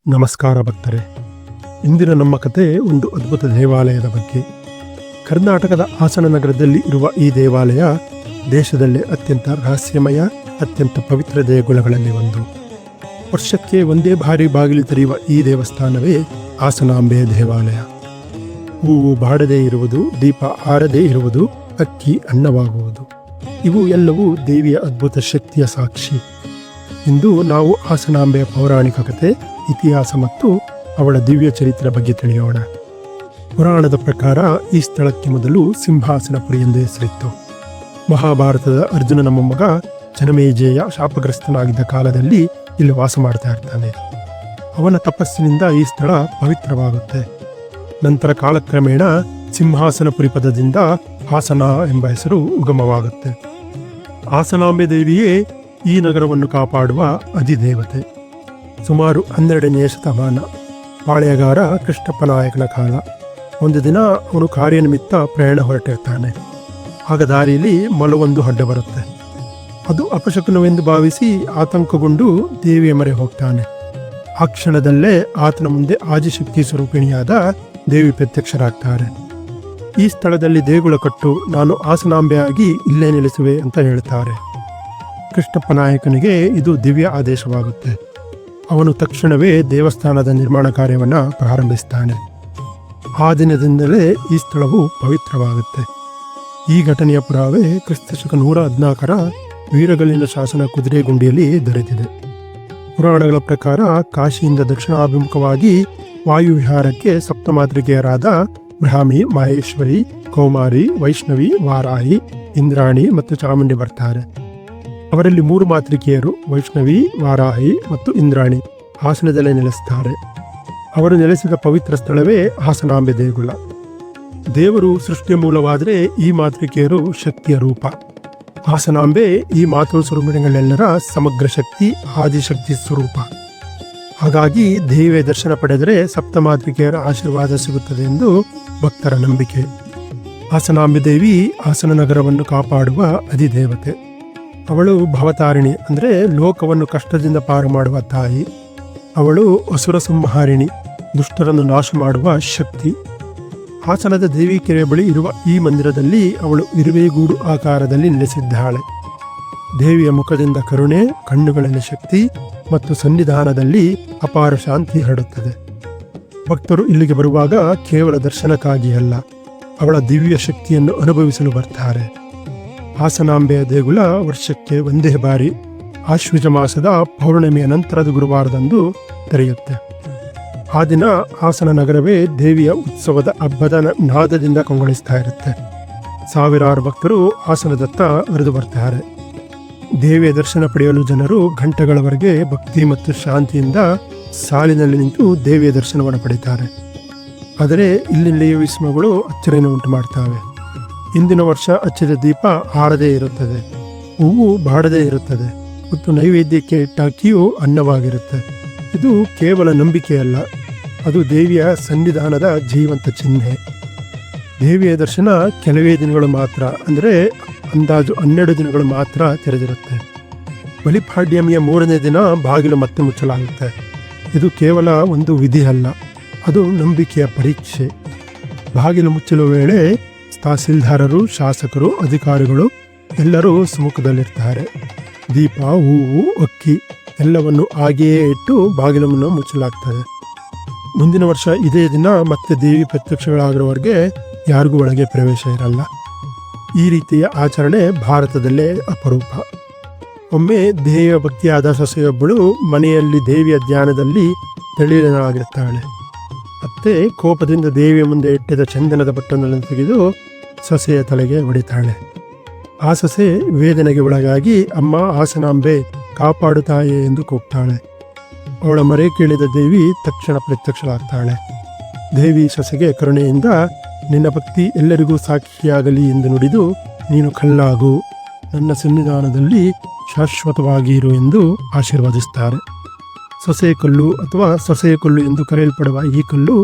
ನಮಸ್ಕಾರ ಭಕ್ತರೆ. ಇಂದಿನ ನಮ್ಮ ಕತೆ ಒಂದು ಅದ್ಭುತ ದೇವಾಲಯದ ಬಗ್ಗೆ. ಕರ್ನಾಟಕದ ಹಾಸನ ನಗರದಲ್ಲಿ ಇರುವ ಈ ದೇವಾಲಯ ದೇಶದಲ್ಲೇ ಅತ್ಯಂತ ರಹಸ್ಯಮಯ, ಅತ್ಯಂತ ಪವಿತ್ರ ದೇಗುಲಗಳಲ್ಲಿ ಒಂದು. ವರ್ಷಕ್ಕೆ ಒಂದೇ ಬಾರಿ ಬಾಗಿಲು ತೆರೆಯುವ ಈ ದೇವಸ್ಥಾನವೇ ಹಾಸನಾಂಬೆ ದೇವಾಲಯ. ಹೂವು ಬಾಡದೇ ಇರುವುದು, ದೀಪ ಆರದೇ ಇರುವುದು, ಅಕ್ಕಿ ಅನ್ನವಾಗುವುದು, ಇವು ಎಲ್ಲವೂ ದೇವಿಯ ಅದ್ಭುತ ಶಕ್ತಿಯ ಸಾಕ್ಷಿ. ಇಂದು ನಾವು ಹಾಸನಾಂಬೆಯ ಪೌರಾಣಿಕ ಕಥೆ, ಇತಿಹಾಸ ಮತ್ತು ಅವಳ ದಿವ್ಯ ಚರಿತ್ರೆ ಬಗ್ಗೆ ತಿಳಿಯೋಣ. ಪುರಾಣದ ಪ್ರಕಾರ ಈ ಸ್ಥಳಕ್ಕೆ ಮೊದಲು ಸಿಂಹಾಸನಪುರಿ ಎಂದು ಹೆಸರಿತ್ತು. ಮಹಾಭಾರತದ ಅರ್ಜುನನ ಮೊಮ್ಮಗ ಜನಮೇಜಯ ಶಾಪಗ್ರಸ್ತನಾಗಿದ್ದ ಕಾಲದಲ್ಲಿ ಇಲ್ಲಿ ವಾಸ ಮಾಡ್ತಾ ಇರ್ತಾನೆ. ಅವನ ತಪಸ್ಸಿನಿಂದ ಈ ಸ್ಥಳ ಪವಿತ್ರವಾಗುತ್ತೆ. ನಂತರ ಕಾಲಕ್ರಮೇಣ ಸಿಂಹಾಸನಪುರಿ ಪದದಿಂದ ಹಾಸನ ಎಂಬ ಹೆಸರು ಉಗಮವಾಗುತ್ತೆ. ಹಾಸನಾಂಬೆ ದೇವಿಯೇ ಈ ನಗರವನ್ನು ಕಾಪಾಡುವ ಅಧಿದೇವತೆ. ಸುಮಾರು 12ನೇ ಶತಮಾನ, ಪಾಳೆಯಗಾರ ಕೃಷ್ಣಪ್ಪ ನಾಯಕನ ಕಾಲ. ಒಂದು ದಿನ ಅವನು ಕಾರ್ಯನಿಮಿತ್ತ ಪ್ರಯಾಣ ಹೊರಟಿರ್ತಾನೆ. ಆಗ ದಾರಿಯಲ್ಲಿ ಮೊಲವೊಂದು ಅಡ್ಡ ಬರುತ್ತೆ. ಅದು ಅಪಶಕುನವೆಂದು ಭಾವಿಸಿ ಆತಂಕಗೊಂಡು ದೇವಿಯ ಮೊರೆ ಹೋಗ್ತಾನೆ. ಆ ಕ್ಷಣದಲ್ಲೇ ಆತನ ಮುಂದೆ ಆದಿಶಕ್ತಿ ಸ್ವರೂಪಿಣಿಯಾದ ದೇವಿ ಪ್ರತ್ಯಕ್ಷರಾಗ್ತಾರೆ. ಈ ಸ್ಥಳದಲ್ಲಿ ದೇಗುಲ ಕಟ್ಟು, ನಾನು ಹಾಸನಾಂಬೆಯಾಗಿ ಇಲ್ಲೇ ನೆಲೆಸುವೆ ಅಂತ ಹೇಳ್ತಾರೆ. ಕೃಷ್ಣಪ್ಪ ನಾಯಕನಿಗೆ ಇದು ದಿವ್ಯ ಆದೇಶವಾಗುತ್ತೆ. ಅವನು ತಕ್ಷಣವೇ ದೇವಸ್ಥಾನದ ನಿರ್ಮಾಣ ಕಾರ್ಯವನ್ನು ಪ್ರಾರಂಭಿಸ್ತಾನೆ. ಆ ದಿನದಿಂದಲೇ ಈ ಸ್ಥಳವು ಪವಿತ್ರವಾಗುತ್ತೆ. ಈ ಘಟನೆಯ ಪುರಾವೆ ಕ್ರಿಸ್ತಶಕ 114ರ ವೀರಗಲ್ಲಿನ ಶಾಸನ ಕುದುರೆಗುಂಡಿಯಲ್ಲಿ ದೊರೆತಿದೆ. ಪುರಾಣಗಳ ಪ್ರಕಾರ ಕಾಶಿಯಿಂದ ದಕ್ಷಿಣಾಭಿಮುಖವಾಗಿ ವಾಯುವಿಹಾರಕ್ಕೆ ಸಪ್ತಮಾತೃಕೆಯರಾದ ಬ್ರಾಹ್ಮಿ, ಮಹೇಶ್ವರಿ, ಕೌಮಾರಿ, ವೈಷ್ಣವಿ, ವಾರಾಹಿ, ಇಂದ್ರಾಣಿ ಮತ್ತು ಚಾಮುಂಡಿ ಬರ್ತಾರೆ. ಅವರಲ್ಲಿ 3 ಮಾತೃಕೆಯರು ವೈಷ್ಣವಿ, ವಾರಾಹಿ ಮತ್ತು ಇಂದ್ರಾಣಿ ಹಾಸನದಲ್ಲೇ ನೆಲೆಸ್ತಾರೆ. ಅವರು ನೆಲೆಸಿದ ಪವಿತ್ರ ಸ್ಥಳವೇ ಹಾಸನಾಂಬೆ ದೇಗುಲ. ದೇವರು ಸೃಷ್ಟಿಯ ಮೂಲವಾದರೆ ಈ ಮಾತೃಕೆಯರು ಶಕ್ತಿಯ ರೂಪ. ಹಾಸನಾಂಬೆ ಈ ಮಾತೃ ಸ್ವರೂಪಗಳೆಲ್ಲರ ಸಮಗ್ರ ಶಕ್ತಿ, ಆದಿಶಕ್ತಿ ಸ್ವರೂಪ. ಹಾಗಾಗಿ ದೇವಿಯ ದರ್ಶನ ಪಡೆದರೆ ಸಪ್ತಮಾತೃಕೆಯರ ಆಶೀರ್ವಾದ ಸಿಗುತ್ತದೆ ಎಂದು ಭಕ್ತರ ನಂಬಿಕೆ. ಹಾಸನಾಂಬೆ ದೇವಿ ಹಾಸನ ನಗರವನ್ನು ಕಾಪಾಡುವ ಅಧಿದೇವತೆ. ಅವಳು ಭವತಾರಿಣಿ, ಅಂದರೆ ಲೋಕವನ್ನು ಕಷ್ಟದಿಂದ ಪಾರು ಮಾಡುವ ತಾಯಿ. ಅವಳು ಅಸುರ ಸಂಹಾರಿಣಿ, ದುಷ್ಟರನ್ನು ನಾಶ ಮಾಡುವ ಶಕ್ತಿ. ಹಾಸನದ ದೇವಿ ಕೆರೆ ಬಳಿ ಇರುವ ಈ ಮಂದಿರದಲ್ಲಿ ಅವಳು ಇರುವೆಗೂಡು ಆಕಾರದಲ್ಲಿ ನೆಲೆಸಿದ್ದಾಳೆ. ದೇವಿಯ ಮುಖದಿಂದ ಕರುಣೆ, ಕಣ್ಣುಗಳಲ್ಲಿ ಶಕ್ತಿ ಮತ್ತು ಸನ್ನಿಧಾನದಲ್ಲಿ ಅಪಾರ ಶಾಂತಿ ಹರಡುತ್ತದೆ. ಭಕ್ತರು ಇಲ್ಲಿಗೆ ಬರುವಾಗ ಕೇವಲ ದರ್ಶನಕ್ಕಾಗಿ ಅಲ್ಲ, ಅವಳ ದಿವ್ಯ ಶಕ್ತಿಯನ್ನು ಅನುಭವಿಸಲು ಬರ್ತಾರೆ. ಹಾಸನಾಂಬೆಯ ದೇಗುಲ ವರ್ಷಕ್ಕೆ ಒಂದೇ ಬಾರಿ ಆಶ್ವಜ ಮಾಸದ ಪೌರ್ಣಮಿಯ ನಂತರದ ಗುರುವಾರದಂದು ತೆರೆಯುತ್ತೆ. ಆ ದಿನ ಹಾಸನ ನಗರವೇ ದೇವಿಯ ಉತ್ಸವದ ಹಬ್ಬದ ನಾದದಿಂದ ಕಂಗೊಳಿಸ್ತಾ ಇರುತ್ತೆ. ಸಾವಿರಾರು ಭಕ್ತರು ಹಾಸನದತ್ತ ಹರಿದು ಬರ್ತಾರೆ. ದೇವಿಯ ದರ್ಶನ ಪಡೆಯಲು ಜನರು ಗಂಟೆಗಳವರೆಗೆ ಭಕ್ತಿ ಮತ್ತು ಶಾಂತಿಯಿಂದ ಸಾಲಿನಲ್ಲಿ ನಿಂತು ದೇವಿಯ ದರ್ಶನವನ್ನು ಪಡೀತಾರೆ. ಆದರೆ ಇಲ್ಲಿಯ ವಿಸ್ಮಯಗಳು ಅಚ್ಚರಿಯನ್ನು ಉಂಟು ಮಾಡ್ತವೆ. ಇಂದಿನ ವರ್ಷ ಹಚ್ಚಿದ ದೀಪ ಆರದೇ ಇರುತ್ತದೆ, ಹೂವು ಬಾಡದೇ ಇರುತ್ತದೆ ಮತ್ತು ನೈವೇದ್ಯಕ್ಕೆ ಇಟ್ಟ ಅಕ್ಕಿಯು ಅನ್ನವಾಗಿರುತ್ತೆ. ಇದು ಕೇವಲ ನಂಬಿಕೆಯಲ್ಲ, ಅದು ದೇವಿಯ ಸನ್ನಿಧಾನದ ಜೀವಂತ ಚಿಹ್ನೆ. ದೇವಿಯ ದರ್ಶನ ಕೆಲವೇ ದಿನಗಳು ಮಾತ್ರ, ಅಂದರೆ ಅಂದಾಜು 12 ದಿನಗಳು ಮಾತ್ರ ತೆರೆದಿರುತ್ತೆ. ಬಲಿಪಾಡ್ಯಮಿಯ 3ನೇ ದಿನ ಬಾಗಿಲು ಮತ್ತೆ ಮುಚ್ಚಲಾಗುತ್ತೆ. ಇದು ಕೇವಲ ಒಂದು ವಿಧಿ ಅಲ್ಲ, ಅದು ನಂಬಿಕೆಯ ಪರೀಕ್ಷೆ. ಬಾಗಿಲು ಮುಚ್ಚಲು ವೇಳೆ ತಹಸೀಲ್ದಾರರು, ಶಾಸಕರು, ಅಧಿಕಾರಿಗಳು ಎಲ್ಲರೂ ಸಮ್ಮುಖದಲ್ಲಿರ್ತಾರೆ. ದೀಪ, ಹೂವು, ಅಕ್ಕಿ ಎಲ್ಲವನ್ನು ಹಾಗೆಯೇ ಇಟ್ಟು ಬಾಗಿಲನ್ನು ಮುಚ್ಚಲಾಗ್ತದೆ. ಮುಂದಿನ ವರ್ಷ ಇದೇ ದಿನ ಮತ್ತೆ ದೇವಿ ಪ್ರತ್ಯಕ್ಷಗಳಾಗಿರುವವರೆಗೆ ಯಾರಿಗೂ ಒಳಗೆ ಪ್ರವೇಶ ಇರಲ್ಲ. ಈ ರೀತಿಯ ಆಚರಣೆ ಭಾರತದಲ್ಲೇ ಅಪರೂಪ. ಒಮ್ಮೆ ದೇವಿಯ ಭಕ್ತಿಯಾದ ಸೊಸೆಯೊಬ್ಬಳು ಮನೆಯಲ್ಲಿ ದೇವಿಯ ಧ್ಯಾನದಲ್ಲಿ ತಳೀಲನಾಗಿರ್ತಾಳೆ. ಅತ್ತೆ ಕೋಪದಿಂದ ದೇವಿಯ ಮುಂದೆ ಇಟ್ಟಿದ್ದ ಚಂದನದ ಬಟ್ಟನ್ನು ತೆಗೆದು ಸೊಸೆಯ ತಲೆಗೆ ಹೊಡಿತಾಳೆ. ಆ ಸೊಸೆ ವೇದನೆಗೆ ಒಳಗಾಗಿ ಅಮ್ಮ ಹಾಸನಾಂಬೆ ಕಾಪಾಡು ತಾಯೆ ಎಂದು ಕೂಗ್ತಾಳೆ. ಅವಳ ಮರೆ ಕೇಳಿದ ದೇವಿ ತಕ್ಷಣ ಪ್ರತ್ಯಕ್ಷಳಾಗ್ತಾಳೆ. ದೇವಿ ಸೊಸೆಗೆ ಕರುಣೆಯಿಂದ, ನಿನ್ನ ಭಕ್ತಿ ಎಲ್ಲರಿಗೂ ಸಾಕ್ಷಿಯಾಗಲಿ ಎಂದು ನುಡಿದು, ನೀನು ಕಲ್ಲಾಗು, ನನ್ನ ಸನ್ನಿಧಾನದಲ್ಲಿ ಶಾಶ್ವತವಾಗಿ ಇರು ಎಂದು ಆಶೀರ್ವದಿಸ್ತಾರೆ. ಸೊಸೆ ಕಲ್ಲು ಅಥವಾ ಸೊಸೆಯ ಕಲ್ಲು ಎಂದು ಕರೆಯಲ್ಪಡುವ ಈ ಕಲ್ಲು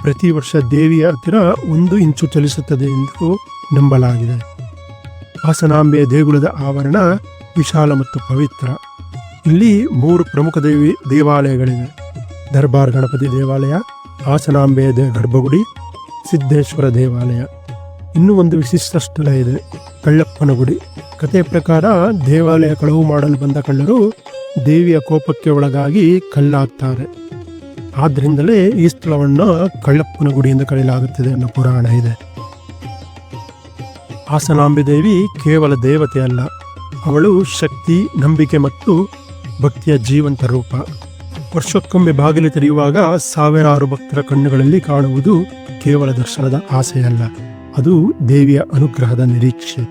ಪ್ರತಿ ವರ್ಷ ದೇವಿಯ ಹತ್ತಿರ 1 ಇಂಚು ಚಲಿಸುತ್ತದೆ ಎಂದು ನಂಬಲಾಗಿದೆ. ಹಾಸನಾಂಬೆಯ ದೇಗುಲದ ಆವರಣ ವಿಶಾಲ ಮತ್ತು ಪವಿತ್ರ. ಇಲ್ಲಿ 3 ಪ್ರಮುಖ ದೇವಾಲಯಗಳಿವೆ. ದರ್ಬಾರ್ ಗಣಪತಿ ದೇವಾಲಯ, ಹಾಸನಾಂಬೆ ಗರ್ಭಗುಡಿ, ಸಿದ್ದೇಶ್ವರ ದೇವಾಲಯ. ಇನ್ನೂ ಒಂದು ವಿಶಿಷ್ಟ ಸ್ಥಳ ಇದೆ, ಕಳ್ಳಪ್ಪನ ಗುಡಿ. ಕಥೆಯ ಪ್ರಕಾರ ದೇವಾಲಯ ಕಳವು ಮಾಡಲು ಬಂದ ಕಳ್ಳರು ದೇವಿಯ ಕೋಪಕ್ಕೆ ಒಳಗಾಗಿ ಕಲ್ಲಾಗ್ತಾರೆ. ಆದ್ದರಿಂದಲೇ ಈ ಸ್ಥಳವನ್ನು ಕಳ್ಳಪ್ಪನ ಗುಡಿ ಎಂದು ಕರೆಯಲಾಗುತ್ತದೆ ಅನ್ನೋ ಪುರಾಣ ಇದೆ. ಹಾಸನಾಂಬೆ ದೇವಿ ಕೇವಲ ದೇವತೆ ಅಲ್ಲ, ಅವಳು ಶಕ್ತಿ, ನಂಬಿಕೆ ಮತ್ತು ಭಕ್ತಿಯ ಜೀವಂತ ರೂಪ. ವರ್ಷಕ್ಕೊಮ್ಮೆ ಬಾಗಿಲು ತೆರೆಯುವಾಗ ಸಾವಿರಾರು ಭಕ್ತರ ಕಣ್ಣುಗಳಲ್ಲಿ ಕಾಣುವುದು ಕೇವಲ ದರ್ಶನದ ಆಸೆಯಲ್ಲ, ಅದು ದೇವಿಯ ಅನುಗ್ರಹದ ನಿರೀಕ್ಷೆ.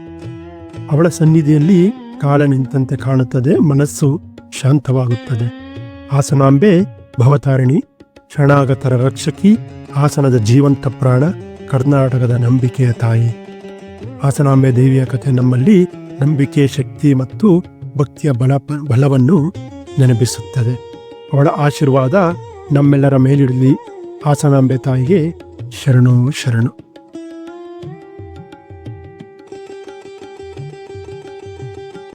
ಅವಳ ಸನ್ನಿಧಿಯಲ್ಲಿ ಕಾಲ ನಿಂತಂತೆ ಕಾಣುತ್ತದೆ, ಮನಸ್ಸು ಶಾಂತವಾಗುತ್ತದೆ. ಹಾಸನಾಂಬೆ ಭವತಾರಿಣಿ, ಶರಣಾಗತರ ರಕ್ಷಕಿ, ಹಾಸನದ ಜೀವಂತ ಪ್ರಾಣ, ಕರ್ನಾಟಕದ ನಂಬಿಕೆಯ ತಾಯಿ. ಹಾಸನಾಂಬೆ ದೇವಿಯ ಕಥೆ ನಮ್ಮಲ್ಲಿ ನಂಬಿಕೆ, ಶಕ್ತಿ ಮತ್ತು ಭಕ್ತಿಯ ಬಲವನ್ನು ನೆನಪಿಸುತ್ತದೆ. ಅವಳ ಆಶೀರ್ವಾದ ನಮ್ಮೆಲ್ಲರ ಮೇಲಿರಲಿ. ಹಾಸನಾಂಬೆ ತಾಯಿಗೆ ಶರಣು ಶರಣು.